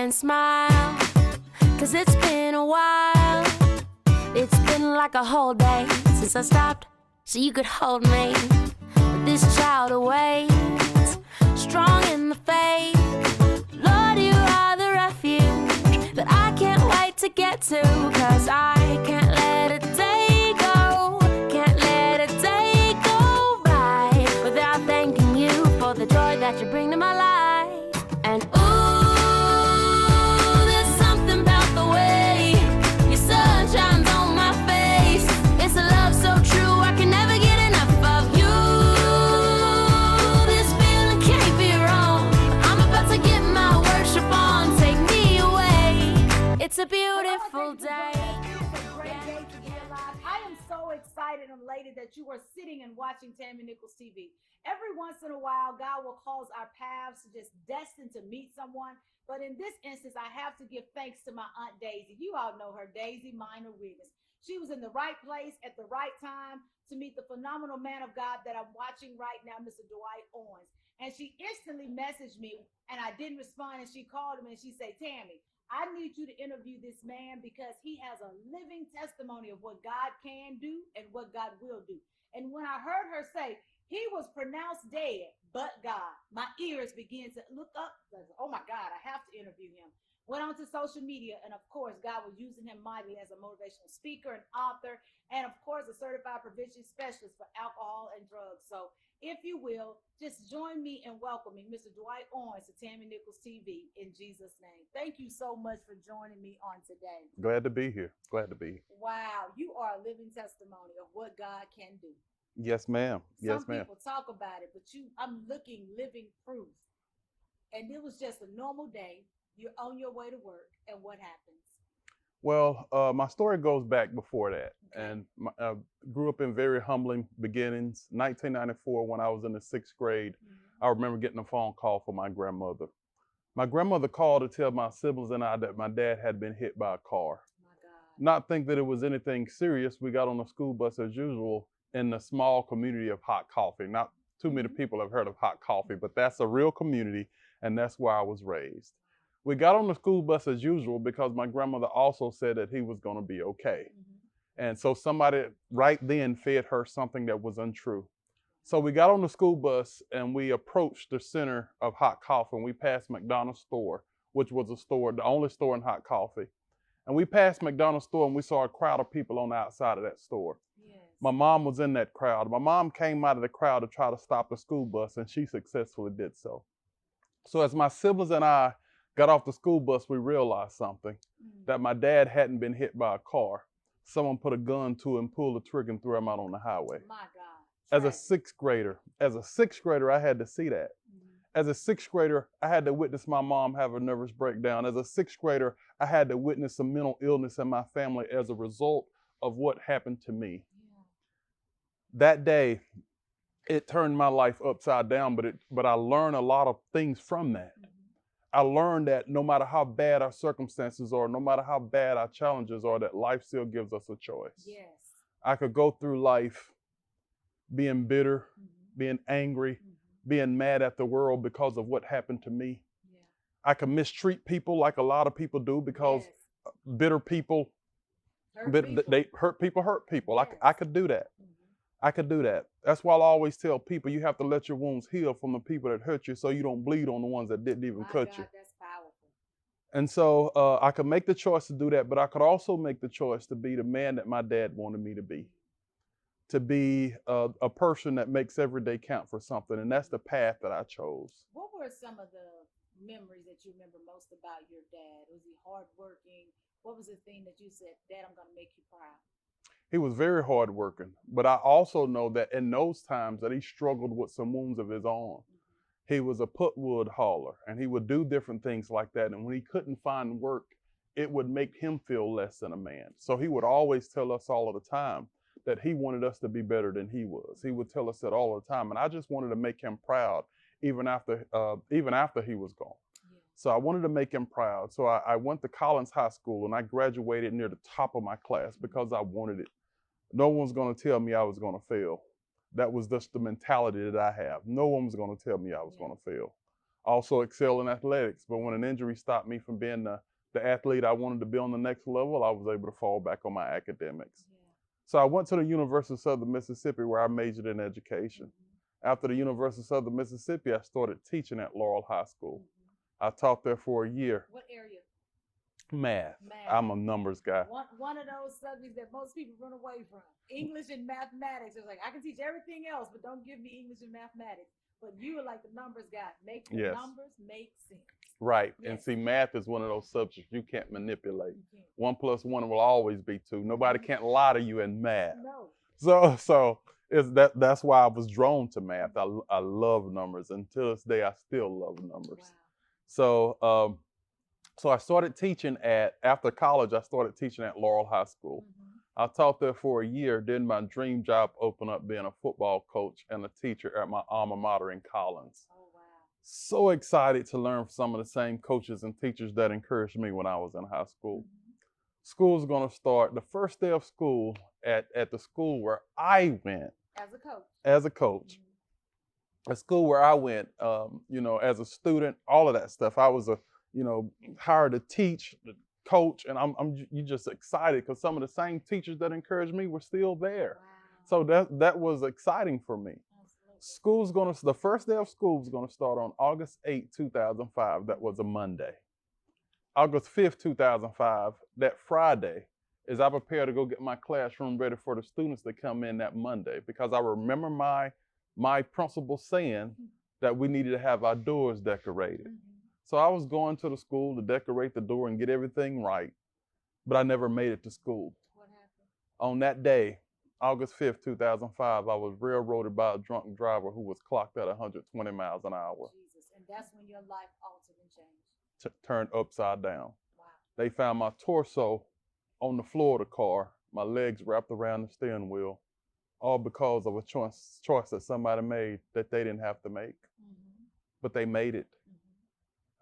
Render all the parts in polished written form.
and smile, 'cause it's been a while. It's been like a whole day since I stopped so you could hold me. But this child awaits, strong in the faith. Lord, you are the refuge that I can't wait to get to, 'cause I can't let a day go, can't let a day go by without thanking you for the joy that you bring to my life. And ooh, there's something about the way your sun shines on my face. It's a love so true, I can never get enough of you. This feeling can't be wrong. I'm about to get my worship on. Take me away. It's a beautiful day. It's a great day to be alive. I am so excited and elated that you are sitting and watching Tammie Nichols TV. Every once in a while, God will cause our paths to just destined to meet someone. But in this instance, I have to give thanks to my Aunt Daisy. You all know her, Daisy Minor Wiggins. She was in the right place at the right time to meet the phenomenal man of God that I'm watching right now, Mr. Dwight Owens. And she instantly messaged me, and I didn't respond, and she called him, and she said, Tammie, I need you to interview this man because he has a living testimony of what God can do and what God will do. And when I heard her say, he was pronounced dead, but God, my ears began to look up. Oh my God, I have to interview him. Went on to social media, and of course, God was using him mightily as a motivational speaker and author, and of course, a certified prevention specialist for alcohol and drugs. So if you will, just join me in welcoming Mr. Dwight Owens to Tammie Nichols TV in Jesus' name. Thank you so much for joining me on today. Glad to be here. Glad to be here. Wow, you are a living testimony of what God can do. Yes, ma'am. Yes, Some ma'am. people talk about it, but I'm looking living proof. And it was just a normal day. You're on your way to work, and what happens? Well, my story goes back before that, Okay. and I grew up in very humbling beginnings. 1994, when I was in the 6th grade, I remember getting a phone call from my grandmother. My grandmother called to tell my siblings and I that my dad had been hit by a car. My God. Not think that it was anything serious. We got on the school bus as usual in the small community of Hot Coffee. Not too many people have heard of Hot Coffee, but that's a real community, and that's where I was raised. We got on the school bus as usual because my grandmother also said that he was going to be okay. And so somebody right then fed her something that was untrue. So we got on the school bus and we approached the center of Hot Coffee, and we passed McDonald's store, which was a store, the only store in Hot Coffee. And we passed McDonald's store and we saw a crowd of people on the outside of that store. Yes. My mom was in that crowd. My mom came out of the crowd to try to stop the school bus, and she successfully did so. So as my siblings and I got off the school bus, we realized something, that my dad hadn't been hit by a car. Someone put a gun to him, pulled the trigger, and threw him out on the highway. My God. As a 6th grader, I had to see that. As a 6th grader, I had to witness my mom have a nervous breakdown. As a 6th grader, I had to witness some mental illness in my family as a result of what happened to me. That day, it turned my life upside down, but I learned a lot of things from that. I learned that no matter how bad our circumstances are, no matter how bad our challenges are, that life still gives us a choice. Yes. I could go through life being bitter, being angry, being mad at the world because of what happened to me. I could mistreat people like a lot of people do because bitter people, they hurt people. Yes. I could do that. I could do that. That's why I always tell people you have to let your wounds heal from the people that hurt you so you don't bleed on the ones that didn't even cut you. That's powerful. And so I could make the choice to do that, but I could also make the choice to be the man that my dad wanted me to be a person that makes every day count for something. And that's the path that I chose. What were some of the memories that you remember most about your dad? Was he hardworking? What was the thing that you said, Dad, I'm going to make you proud? He was very hardworking, but I also know that in those times that he struggled with some wounds of his own. He was a putwood hauler, and he would do different things like that. And when he couldn't find work, it would make him feel less than a man. So he would always tell us all of the time that he wanted us to be better than he was. He would tell us that all the time, and I just wanted to make him proud, even after he was gone. So I wanted to make him proud. So I went to Collins High School, and I graduated near the top of my class because I wanted it. No one's going to tell me I was going to fail. That was just the mentality that I have. No one was going to tell me I was going to fail. Also excel in athletics. But when an injury stopped me from being the athlete I wanted to be on the next level, I was able to fall back on my academics. Yeah. So I went to the University of Southern Mississippi, where I majored in education. After the University of Southern Mississippi, I started teaching at Laurel High School. I taught there for a year. What area? Math. Math. I'm a numbers guy. One of those subjects that most people run away from. English and mathematics. It's like, I can teach everything else, but don't give me English and mathematics. But you are like the numbers guy. Make the Yes. numbers make sense. Right. Yes. And see, math is one of those subjects you can't manipulate. You can't. 1 + 1 will always be 2. Nobody can't lie to you in math. No. So that's why I was drawn to math. I love numbers. Until this day, I still love numbers. Wow. So I started teaching after college, I started teaching at Laurel High School. I taught there for a year. Then my dream job opened up being a football coach and a teacher at my alma mater in Collins. Oh, wow. So excited to learn from some of the same coaches and teachers that encouraged me when I was in high school. School's going to start the first day of school at the school where I went. As a coach. A school where I went, as a student, all of that stuff. I was hired to teach, to coach, and you just excited because some of the same teachers that encouraged me were still there. Wow. So that was exciting for me. Absolutely. The first day of school is going to start on August 8, 2005. That was a Monday. August 5th, 2005, that Friday, is I prepared to go get my classroom ready for the students to come in that Monday, because I remember my principal saying that we needed to have our doors decorated. So I was going to the school to decorate the door and get everything right, but I never made it to school. What happened? On that day, August 5th, 2005, I was railroaded by a drunk driver who was clocked at 120 miles an hour. Jesus. And that's when your life altered and changed. Turned upside down. Wow. They found my torso on the floor of the car, my legs wrapped around the steering wheel, all because of a choice that somebody made that they didn't have to make. But they made it.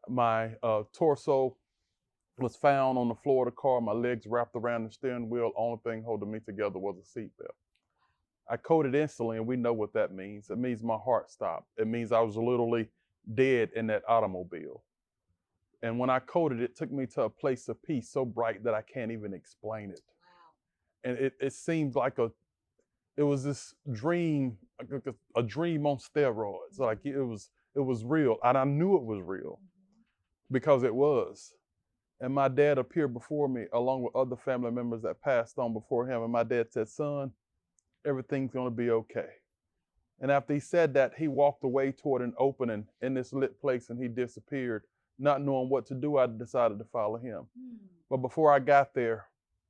My torso was found on the floor of the car, my legs wrapped around the steering wheel. Only thing holding me together was a seatbelt. I coded instantly, and we know what that means. It means my heart stopped. It means I was literally dead in that automobile. And when I coded, it took me to a place of peace so bright that I can't even explain it. Wow. And it seemed like it was this dream, a dream on steroids. Like it was real, and I knew it was real because it was. And my dad appeared before me along with other family members that passed on before him. And my dad said, "Son, everything's going to be okay." And after he said that, he walked away toward an opening in this lit place, and he disappeared. Not knowing what to do, I decided to follow him. But before I got there,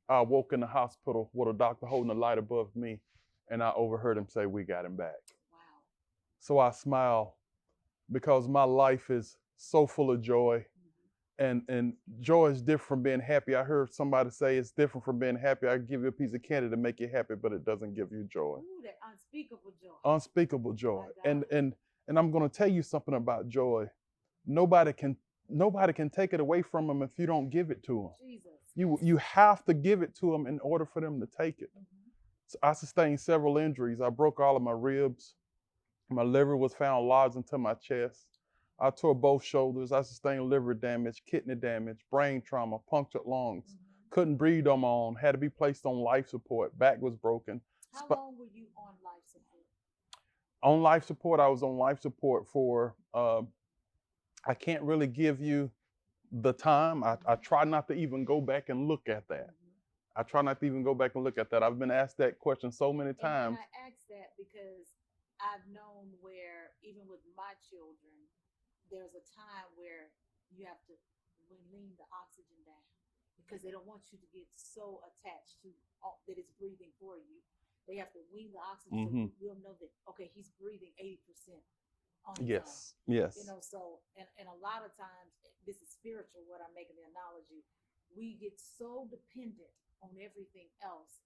I woke in the hospital with a doctor holding a light above me, and I overheard him say, "We got him back." Wow. So I smile because my life is so full of joy. And joy is different from being happy. I heard somebody say it's different from being happy. I give you a piece of candy to make you happy, but it doesn't give you joy. Ooh, that unspeakable joy. Unspeakable joy. My God. And I'm going to tell you something about joy. Nobody can take it away from them if you don't give it to them. Jesus. You have to give it to them in order for them to take it. So I sustained several injuries. I broke all of my ribs. My liver was found lodged into my chest. I tore both shoulders. I sustained liver damage, kidney damage, brain trauma, punctured lungs. Couldn't breathe on my own. Had to be placed on life support. Back was broken. How long were you on life support? On life support, I was on life support for, I can't really give you the time. I try not to even go back and look at that. I try not to even go back and look at that. I've been asked that question so many times. And I ask that because I've known where, even with my children, there's a time where you have to lean the oxygen down because they don't want you to get so attached to that it's breathing for you. They have to wean the oxygen so we'll know that, okay, he's breathing 80% on his own. Yes. So, and a lot of times, this is spiritual, what I'm making the analogy, we get so dependent on everything else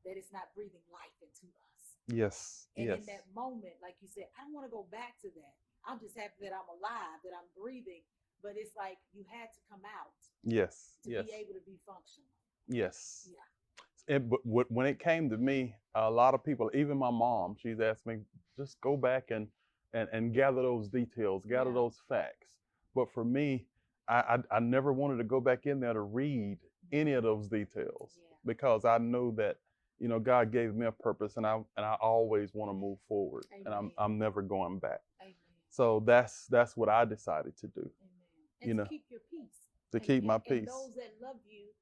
that it's not breathing life into us. Yes. And in that moment, like you said, I don't want to go back to that. I'm just happy that I'm alive, that I'm breathing. But it's like you had to come out. Yes. To be able to be functional. Yes. Yeah. But when it came to me, a lot of people, even my mom, she's asked me, just go back and and gather those details, gather Yeah. those facts. But for me, I never wanted to go back in there to read any of those details Yeah. because I know that, you know, God gave me a purpose, and I always want to move forward, and Amen. I'm never going back. Amen. So that's what I decided to do. Amen. And You to know, keep your peace. to And- keep my and peace. those that love you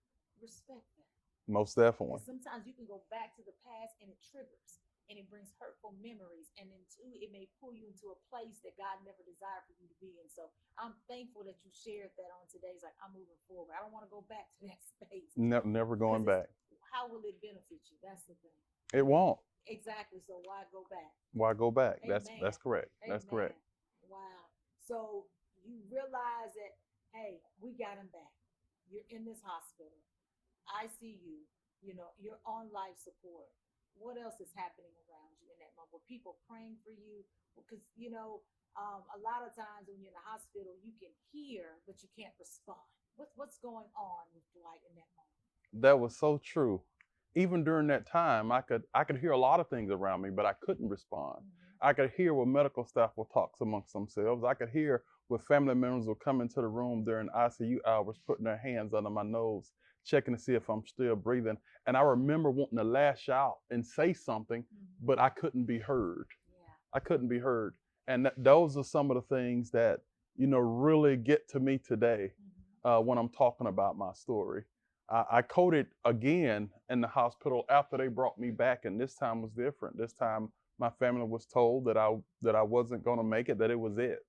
respect that. Most definitely. Because sometimes you can go back to the past and it triggers and it brings hurtful memories. And then two, it may pull you into a place that God never desired for you to be in. So I'm thankful that you shared that on today's, like, I'm moving forward. I don't want to go back to that space. Never going back. How will it benefit you? That's the thing. It won't. Exactly. So why go back? Why go back? Amen. That's correct. That's correct. Wow. So you realize that, hey, we got him back. You're in this hospital. I see you. You know, you're on life support. What else is happening around you in that moment? Were people praying for you? Because, you know, a lot of times when you're in the hospital, you can hear, but you can't respond. What's going on with Dwight in that moment? That was so true. Even during that time, I could hear a lot of things around me, but I couldn't respond. I could hear where medical staff will talk amongst themselves. I could hear where family members will come into the room during ICU hours, putting their hands under my nose, checking to see if I'm still breathing. And I remember wanting to lash out and say something, but I couldn't be heard. Yeah. I couldn't be heard. And those are some of the things that, you know, really get to me today when I'm talking about my story. I coded again in the hospital after they brought me back, and this time was different. This time my family was told that I wasn't going to make it, that it was it.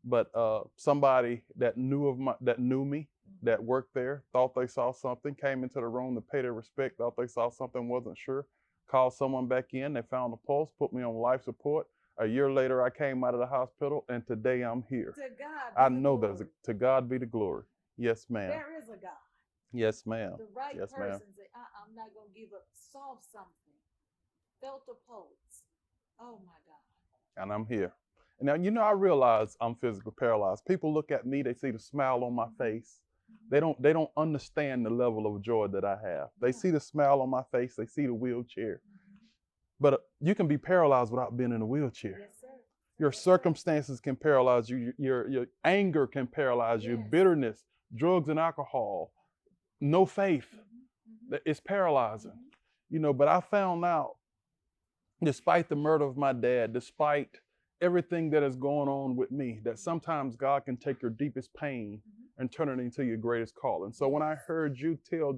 But somebody that knew me, that worked there, thought they saw something, came into the room to pay their respect, thought they saw something, wasn't sure, called someone back in, they found a pulse, put me on life support. A year later, I came out of the hospital, and today I'm here. To God be I the know glory. that to God be the glory. Yes, ma'am. There is a God. Yes, ma'am. The right Yes, ma'am. person say, I'm not going to give up. Solve something. Felt a pulse. Oh my God. And I'm here. And now, you know, I realize I'm physically paralyzed. People look at me, they see the smile on my face. They don't understand the level of joy that I have. They see the smile on my face, they see the wheelchair. But you can be paralyzed without being in a wheelchair. Yes, sir. Your circumstances can paralyze you. Your anger can paralyze you. Yes. Bitterness, drugs and alcohol, no faith. It's paralyzing. You know, but I found out, despite the murder of my dad, despite everything that is going on with me, that sometimes God can take your deepest pain and turn it into your greatest calling. So when I heard you tell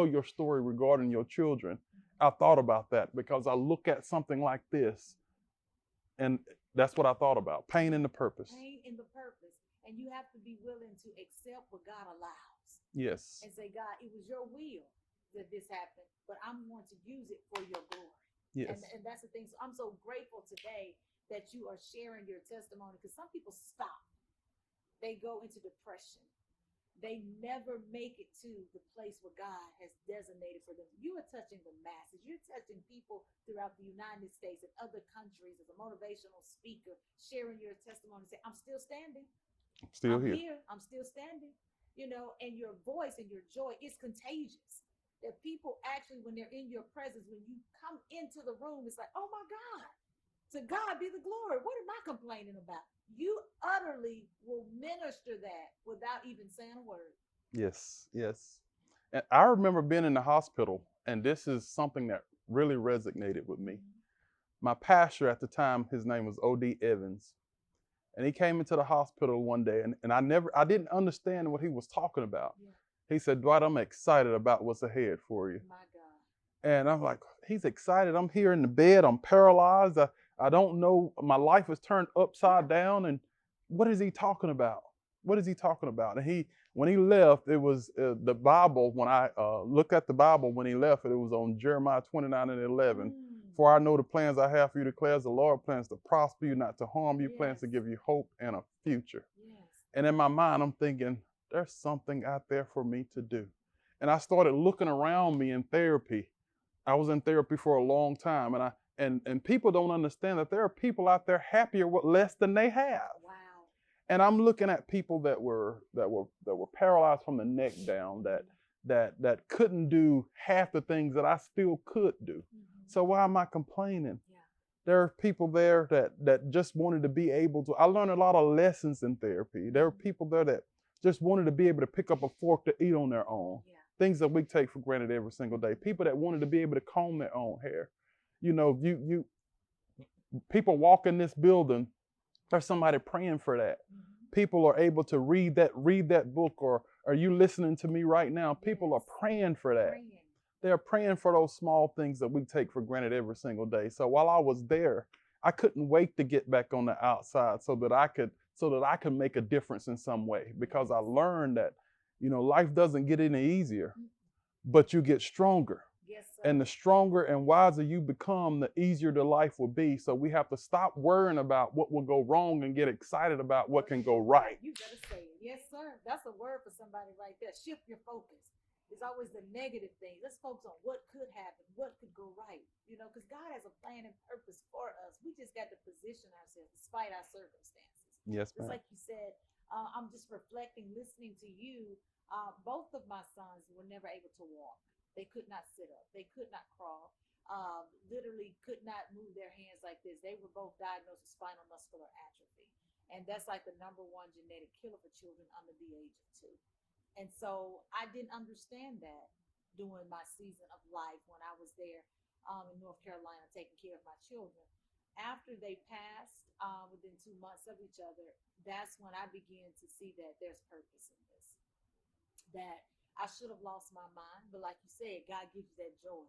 your story regarding your children, I thought about that, because I look at something like this, and that's what I thought about: pain and the purpose. Pain in the purpose. And you have to be willing to accept what God allows. Yes. And say, God, it was your will that this happened, but I'm going to use it for your glory. Yes. And that's the thing. So I'm so grateful today that you are sharing your testimony, because some people stop. They go into depression. They never make it to the place where God has designated for them. You are touching the masses. You're touching people throughout the United States and other countries as a motivational speaker, sharing your testimony, saying, I'm still standing. I'm still I'm here. I'm still standing. You know, and your voice and your joy is contagious. That people actually, when they're in your presence, when you come into the room, it's like, oh my God, to God be the glory. What am I complaining about? You utterly will minister that without even saying a word. Yes, yes. And I remember being in the hospital, and this is something that really resonated with me. My pastor at the time, his name was O.D. Evans, and he came into the hospital one day, and I didn't understand what he was talking about. Yeah. He said, Dwight, I'm excited about what's ahead for you. My God. And I'm like, he's excited. I'm here in the bed. I'm paralyzed. I don't know. My life is turned upside down. And what is he talking about? What is he talking about? And when he left, it was the Bible. When I looked at the Bible when he left, it was on Jeremiah 29:11. For I know the plans I have for you, declares the Lord, plans to prosper you, not to harm you, plans to give you hope and a future. Yes. And in my mind, I'm thinking, there's something out there for me to do. And I started looking around me in therapy. I was in therapy for a long time, and people don't understand that there are people out there happier with less than they have. Wow. And I'm looking at people that were paralyzed from the neck down, that couldn't do half the things that I still could do. So why am I complaining? Yeah. There are people there that just wanted to be able to. I learned a lot of lessons in therapy. There are people there that just wanted to be able to pick up a fork to eat on their own. Yeah. Things that we take for granted every single day. People that wanted to be able to comb their own hair. You know, people walk in this building, there's somebody praying for that. People are able to read that book, or are you listening to me right now? People are praying for that. They're praying for those small things that we take for granted every single day. So while I was there, I couldn't wait to get back on the outside so that I could make a difference in some way, because I learned that, you know, life doesn't get any easier, but you get stronger. Yes, sir. And the stronger and wiser you become, the easier the life will be. So we have to stop worrying about what will go wrong and get excited about what can go right. You better say it. Yes, sir. That's a word for somebody right there. Shift your focus. It's always the negative thing. Let's focus on what could happen, what could go right. You know, because God has a plan and purpose for us. We just got to position ourselves despite our circumstances. Yes, Just ma'am. like you said, I'm just reflecting, listening to you. Both of my sons were never able to walk. They could not sit up. They could not crawl. Literally could not move their hands like this. They were both diagnosed with spinal muscular atrophy. And that's like the number one genetic killer for children under the age of 2. And so I didn't understand that during my season of life when I was there in North Carolina taking care of my children. After they passed, within 2 months of each other, that's when I began to see that there's purpose in this. That I should have lost my mind, but like you said, God gives you that joy.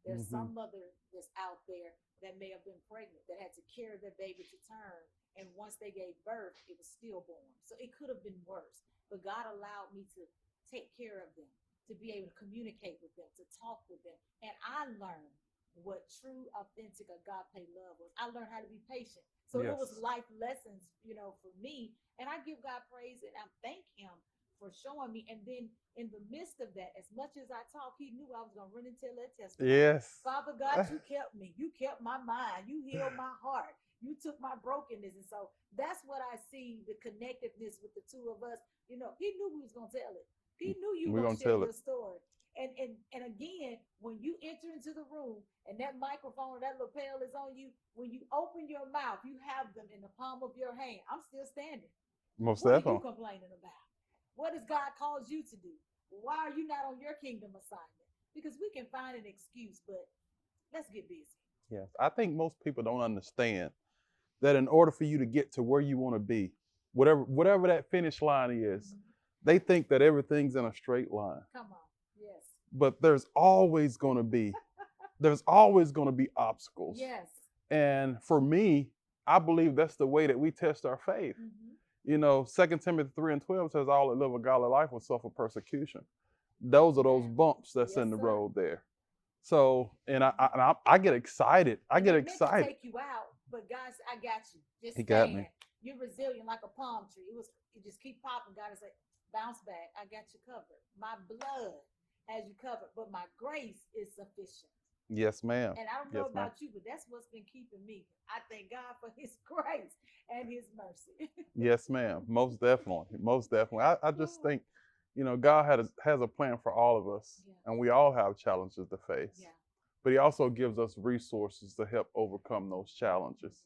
There's some mother that's out there that may have been pregnant, that had to carry their baby to term, and once they gave birth, it was stillborn. So it could have been worse, but God allowed me to take care of them, to be able to communicate with them, to talk with them. And I learned what true, authentic, agape love was. I learned how to be patient. So it was life lessons, you know, for me. And I give God praise and I thank him for showing me. And then in the midst of that, as much as I talk, he knew I was going to run and tell that testimony. Yes. Father God, you kept me. You kept my mind. You healed my heart. You took my brokenness. And so that's what I see, the connectiveness with the two of us. You know, he knew we was going to tell it. He knew you were going to share your story. And again, when you enter into the room and that microphone or that lapel is on you, when you open your mouth, you have them in the palm of your hand. I'm still standing. Most What definitely. are you complaining about? What has God called you to do? Why are you not on your kingdom assignment? Because we can find an excuse, but let's get busy. Yes. I think most people don't understand that in order for you to get to where you want to be, whatever that finish line is, they think that everything's in a straight line. Come on. Yes. But there's always going to be obstacles. Yes. And for me, I believe that's the way that we test our faith. You know, 2 Timothy 3:12 says all that live a godly life will suffer persecution. Those are those bumps that's in the road there. So, and I get excited. I get excited. To take you out, but God said, I got you. Just He stand. got me. You're resilient like a palm tree. It just keep popping. God is like, bounce back. I got you covered. My blood has you covered, but my grace is sufficient. Yes, ma'am. And I don't know about you, but that's what's been keeping me. I thank God for his grace and his mercy. Yes, ma'am. Most definitely. Most definitely. I just think, you know, God has a plan for all of us, and we all have challenges to face. But he also gives us resources to help overcome those challenges.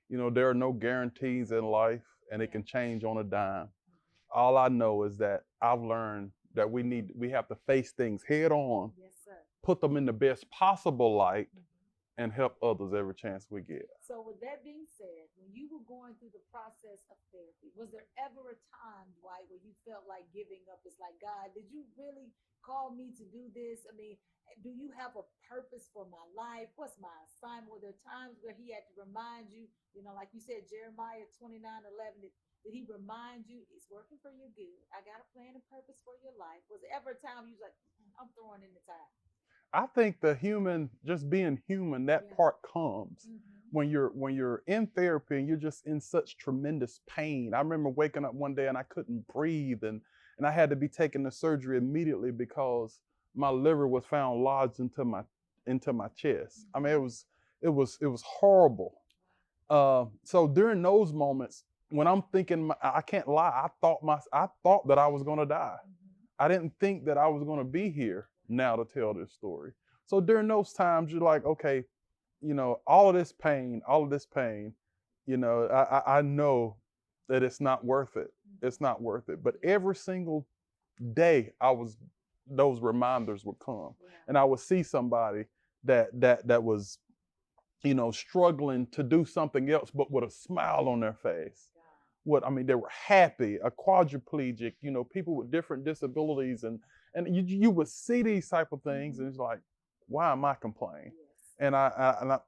You know, there are no guarantees in life, and it can change on a dime. All I know is that I've learned that we have to face things head on, put them in the best possible light, and help others every chance we get. So with that being said, when you were going through the process of therapy, was there ever a time, Dwight, where you felt like giving up? It's like, God, did you really call me to do this? I mean, do you have a purpose for my life? What's my assignment? Were there times where he had to remind you, you know, like you said, Jeremiah 29:11, did he remind you it's working for your good? I got a plan and purpose for your life. Was there ever a time you was like, I'm throwing in the towel? I think just being human, that part comes when you're in therapy and you're just in such tremendous pain. I remember waking up one day and I couldn't breathe, and I had to be taken to surgery immediately because my liver was found lodged into my chest. I mean, it was horrible. So during those moments, when I'm thinking, I can't lie, I thought that I was going to die. I didn't think that I was going to be here now to tell this story. So during those times, you're like, okay, all of this pain, I know that it's not worth it. It's not worth it. But every single day those reminders would come, and I would see somebody that was, struggling to do something else, but with a smile on their face. They were happy, a quadriplegic, people with different disabilities, and you would see these type of things, and it's like, why am I complaining? And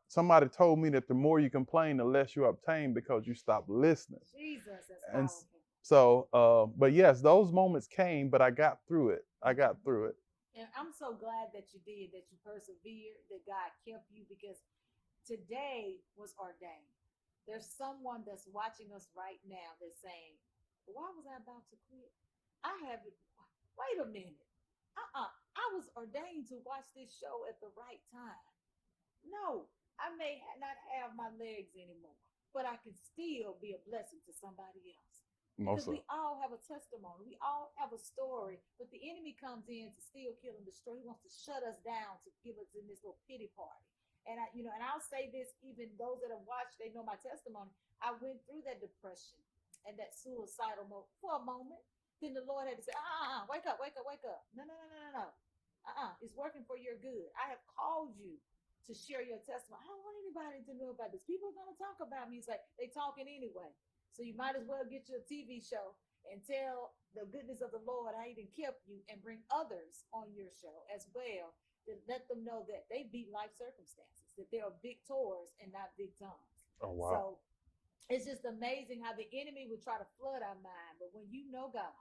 somebody told me that the more you complain, the less you obtain, because you stop listening. Jesus, that's And powerful. so, but yes, those moments came, but I got through it. And I'm so glad that you did, that you persevered, that God kept you, because today was ordained. There's someone that's watching us right now that's saying, why was I about to quit? I haven't, wait a minute. I was ordained to watch this show at the right time. No, I may not have my legs anymore, but I can still be a blessing to somebody else. Because we all have a testimony. We all have a story, but the enemy comes in to steal, kill, and destroy. He wants to shut us down, to give us in this little pity party. And and I'll say this, even those that have watched, they know my testimony. I went through that depression and that suicidal mode for a moment. Then the Lord had to say, wake up, wake up, wake up. No. It's working for your good. I have called you to share your testimony. I don't want anybody to know about this. People are going to talk about me. It's like, they talking anyway. So you might as well get you a TV show and tell the goodness of the Lord, how he done kept you, and bring others on your show as well, to let them know that they beat life circumstances, that they are victors and not victims. Oh, wow. So it's just amazing how the enemy would try to flood our mind. But when you know God,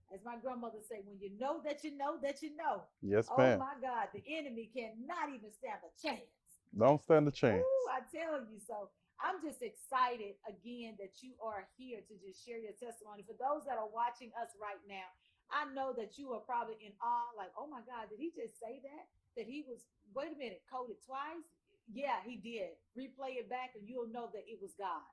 as my grandmother say, when you know that you know that you know. Yes, Oh ma'am. my God, the enemy cannot even stand a chance. Don't stand a chance. Ooh, I tell you. So I'm just excited again that you are here to just share your testimony. For those that are watching us right now, I know that you are probably in awe, like, oh my God, did he just say that? That he was, wait a minute, coded twice? Yeah, he did. Replay it back and you'll know that it was God.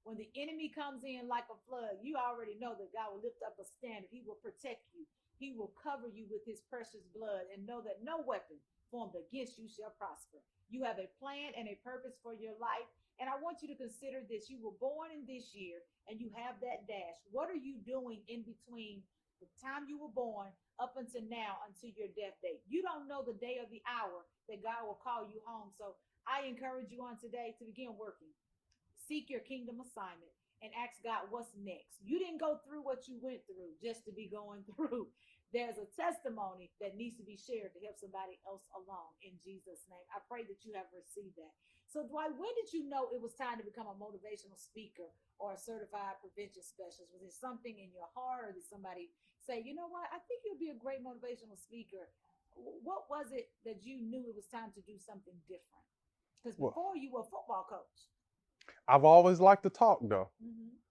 When the enemy comes in like a flood, you already know that God will lift up a standard. He will protect you. He will cover you with his precious blood, and know that no weapon formed against you shall prosper. You have a plan and a purpose for your life. And I want you to consider this. You were born in this year and you have that dash. What are you doing in between the time you were born up until now, until your death date? You don't know the day or the hour that God will call you home. So I encourage you on today to begin working. Seek your kingdom assignment and ask God, what's next? You didn't go through what you went through just to be going through. There's a testimony that needs to be shared to help somebody else along, in Jesus' name. I pray that you have received that. So, Dwight, when did you know it was time to become a motivational speaker or a certified prevention specialist? Was it something in your heart, or did somebody say, you know what, I think you'll be a great motivational speaker? What was it that you knew it was time to do something different? Because before you were a football coach. I've always liked to talk, though.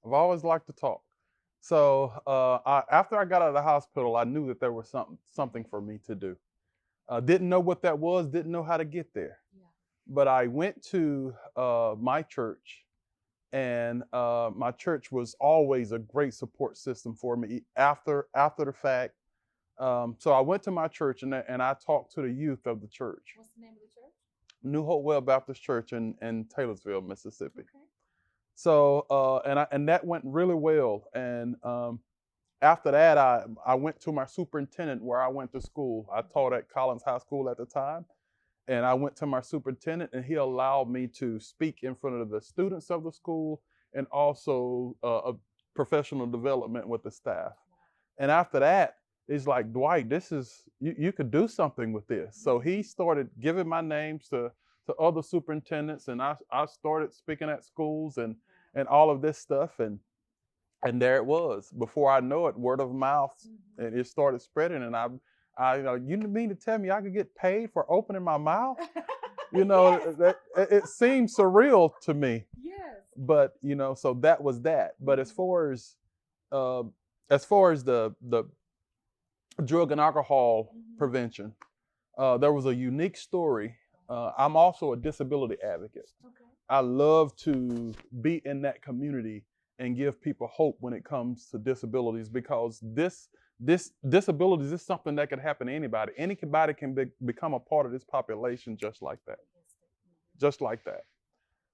I've always liked to talk. So after I got out of the hospital, I knew that there was something for me to do. Didn't know what that was, didn't know how to get there. Yeah. But I went to my church, and my church was always a great support system for me after the fact. So I went to my church, and I talked to the youth of the church. What's the name of the church? New Hope Well Baptist Church in Taylorsville, Mississippi. Okay. So and that went really well. And after that, I went to my superintendent where I went to school. I taught at Collins High School at the time, and I went to my superintendent, and he allowed me to speak in front of the students of the school, and also a professional development with the staff. And after that, it's like, Dwight, this is, you could do something with this. So he started giving my names to other superintendents, and I started speaking at schools and all of this stuff. And there it was. Before I know it, word of mouth, and it started spreading. And you mean to tell me I could get paid for opening my mouth? Yes. It seemed surreal to me. Yes. But, so that was that. But as far as the drug and alcohol prevention, there was a unique story. I'm also a disability advocate. Okay. I love to be in that community and give people hope when it comes to disabilities, because this disabilities is something that could happen to anybody. Anybody can become a part of this population just like that. just like that.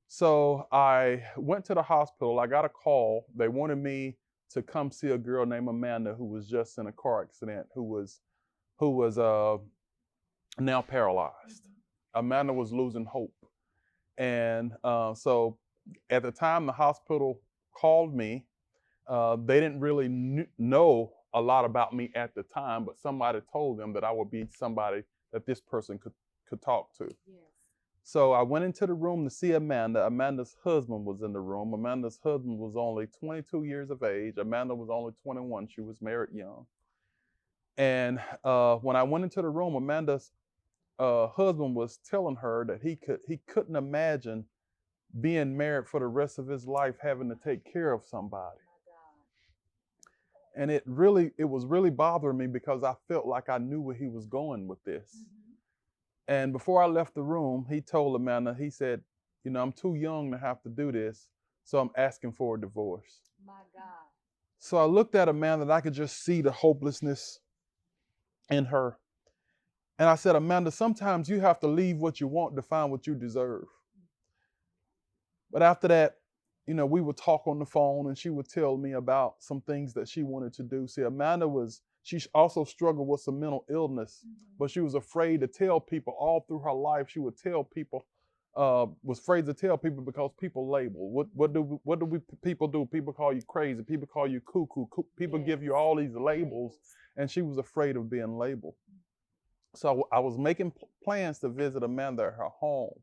So I went to the hospital. I got a call. They wanted me to come see a girl named Amanda who was just in a car accident, who was now paralyzed. Amanda was losing hope. And so at the time the hospital called me, they didn't really know a lot about me at the time, but somebody told them that I would be somebody that this person could talk to. Yes. So I went into the room to see Amanda. Amanda's husband was in the room. Amanda's husband was only 22 years of age. Amanda was only 21. She was married young. And when I went into the room, Amanda's husband was telling her that he couldn't imagine being married for the rest of his life, having to take care of somebody. And it was really bothering me because I felt like I knew where he was going with this. And before I left the room, he told Amanda, he said, you know, I'm too young to have to do this, so I'm asking for a divorce. My God. So I looked at Amanda and I could just see the hopelessness in her. And I said, Amanda, sometimes you have to leave what you want to find what you deserve. But after that, you know, we would talk on the phone and she would tell me about some things that she wanted to do. See, Amanda she also struggled with some mental illness, but she was afraid to tell people all through her life. She would tell people, was afraid to tell people because people label. What do people do? People call you crazy. People call you cuckoo. People give you all these labels, and she was afraid of being labeled. So I was making plans to visit Amanda at her home.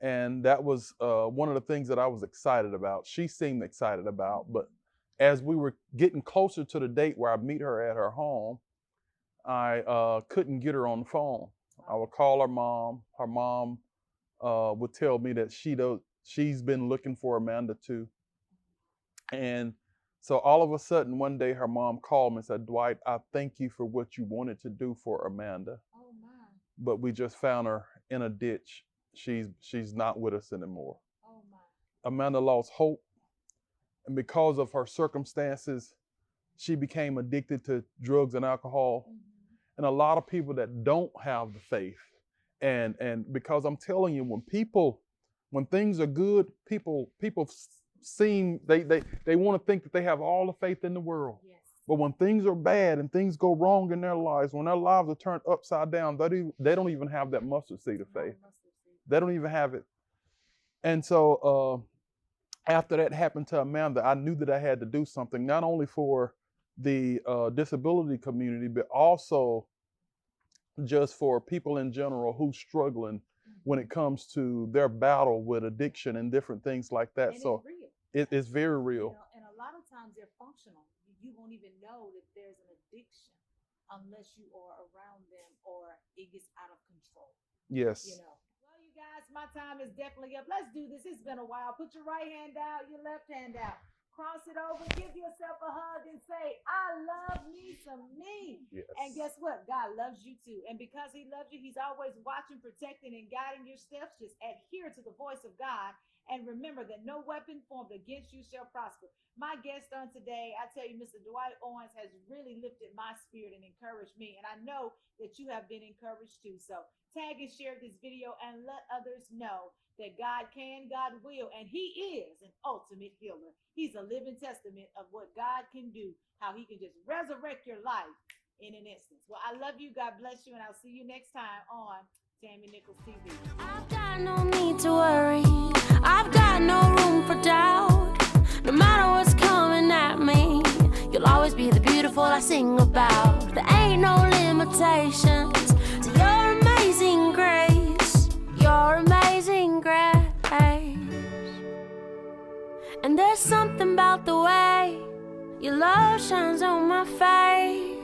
And that was one of the things that I was excited about. She seemed excited about, but as we were getting closer to the date where I'd meet her at her home, I couldn't get her on the phone. I would call her mom. Her mom would tell me that she's been looking for Amanda too. And so all of a sudden, one day her mom called me and said, Dwight, I thank you for what you wanted to do for Amanda. Oh my. But we just found her in a ditch. She's not with us anymore. Oh my. Amanda lost hope. And because of her circumstances, she became addicted to drugs and alcohol. And a lot of people that don't have the faith. And because I'm telling you, when things are good, people seem, they want to think that they have all the faith in the world. Yes. But when things are bad and things go wrong in their lives, when their lives are turned upside down, they don't even have that mustard seed of faith. They don't even have it. And so after that happened to Amanda, I knew that I had to do something, not only for the disability community, but also just for people in general who's struggling when it comes to their battle with addiction and different things like that. And so it's very real. You know, and a lot of times they're functional. You won't even know that there's an addiction unless you are around them or it gets out of control. Yes. You know. Well, you guys, my time is definitely up. Let's do this. It's been a while. Put your right hand out, your left hand out. Cross it over, give yourself a hug and say, I love me some me. Yes. And guess what? God loves you too. And because he loves you, he's always watching, protecting, and guiding your steps. Just adhere to the voice of God. And remember that no weapon formed against you shall prosper. My guest on today, I tell you, Mr. Dwight Owens has really lifted my spirit and encouraged me. And I know that you have been encouraged too. So tag and share this video and let others know that God can, God will, and he is an ultimate healer. He's a living testament of what God can do, how he can just resurrect your life in an instant. Well, I love you. God bless you. And I'll see you next time on Tammie Nichols TV. I've got no need to worry. I've got no room for doubt. No matter what's coming at me, you'll always be the beautiful I sing about. There ain't no limitations to your amazing grace. Your amazing grace. And there's something about the way your love shines on my face.